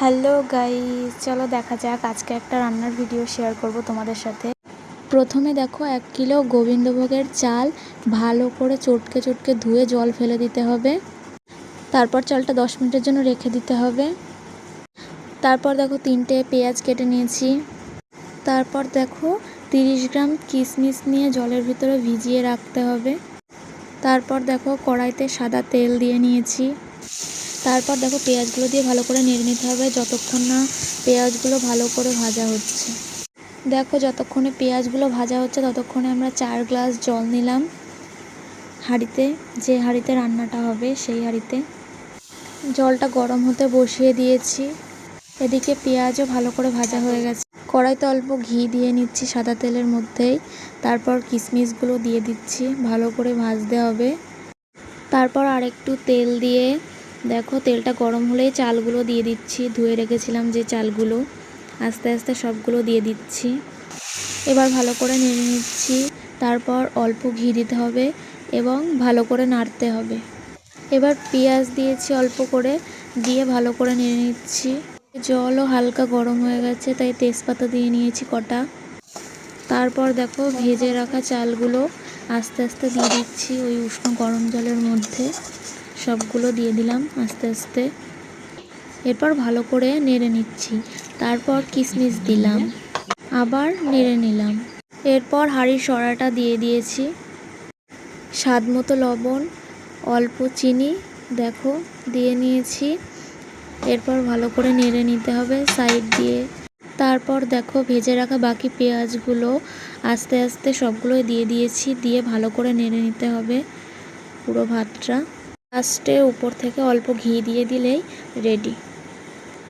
Hello guys, চলো দেখা যাক আজকে একটা রান্নার ভিডিও শেয়ার করব তোমাদের সাথে। প্রথমে দেখো 1 কিলো গোবিন্দভোগের চাল ভালো করে চটকে চটকে ধুয়ে জল ফেলে দিতে হবে। তারপর চালটা 10 মিনিটের জন্য রেখে দিতে হবে। তারপর দেখো 3টে পেঁয়াজ কেটে নিয়েছি। তারপর দেখো 30 গ্রাম কিশমিশ নিয়ে জলের ভিতরে ভিজিয়ে রাখতে হবে। তারপর দেখো কড়াইতে সাদা তেল দিয়ে নিয়েছি। তারপর দেখো পেঁয়াজগুলো দিয়ে ভালো করে নেড়ে নিতে হবে যতক্ষণ না পেঁয়াজগুলো ভালো করে ভাজা হচ্ছে। দেখো যতক্ষণে পেঁয়াজগুলো ভাজা হচ্ছে ততক্ষণে আমরা 4 গ্লাস জল নিলাম হাঁড়িতে, যে হাঁড়িতে রান্নাটা হবে সেই হাঁড়িতে। জলটা গরম হতে বসিয়ে দিয়েছি। এদিকে পেঁয়াজও ভালো করে ভাজা হয়ে গেছে। কড়াইতে অল্প ঘি দিয়ে নিচ্ছি সাদা তেলের মধ্যেই। তারপর কিশমিশগুলো দিয়ে দিচ্ছি, ভালো করে ভাজতে হবে। তারপর আরেকটু তেল দিয়ে দেখো তেলটা গরম হলেই চালগুলো দিয়ে দিচ্ছি, ধুয়ে রেখেছিলাম যে চালগুলো। আস্তে আস্তে সবগুলো দিয়ে দিচ্ছি। এবার ভালো করে নেড়ে নিচ্ছি। তারপর অল্প ঘি দিতে হবে এবং ভালো করে নাড়তে হবে। এবার পেঁয়াজ দিয়েছি অল্প করে, দিয়ে ভালো করে নেড়ে নিচ্ছি। জলও হালকা গরম হয়ে গেছে, তাই তেজপাতা দিয়ে নিয়েছি কটা। তারপর দেখো ভেজে রাখা চালগুলো আস্তে আস্তে দিয়ে দিচ্ছি ওই উষ্ণ গরম জলের মধ্যে। সবগুলো দিয়ে দিলাম আস্তে আস্তে। এরপর ভালো করে নেড়ে নিচ্ছি। তারপর কিশমিশ দিলাম, আবার নেড়ে নিলাম। এরপর হাঁড়ির সরাটা দিয়ে দিয়েছি। স্বাদ মতো লবণ, অল্প চিনি দেখো দিয়ে নিয়েছি। এরপর ভালো করে নেড়ে নিতে হবে সাইড দিয়ে। তারপর দেখো ভেজে রাখা বাকি পেঁয়াজগুলো আস্তে আস্তে সবগুলো দিয়ে দিয়েছি, দিয়ে ভালো করে নেড়ে নিতে হবে পুরো ভাতটা। লাস্টে উপর থেকে অল্প ঘি দিয়ে দিলেই রেডি।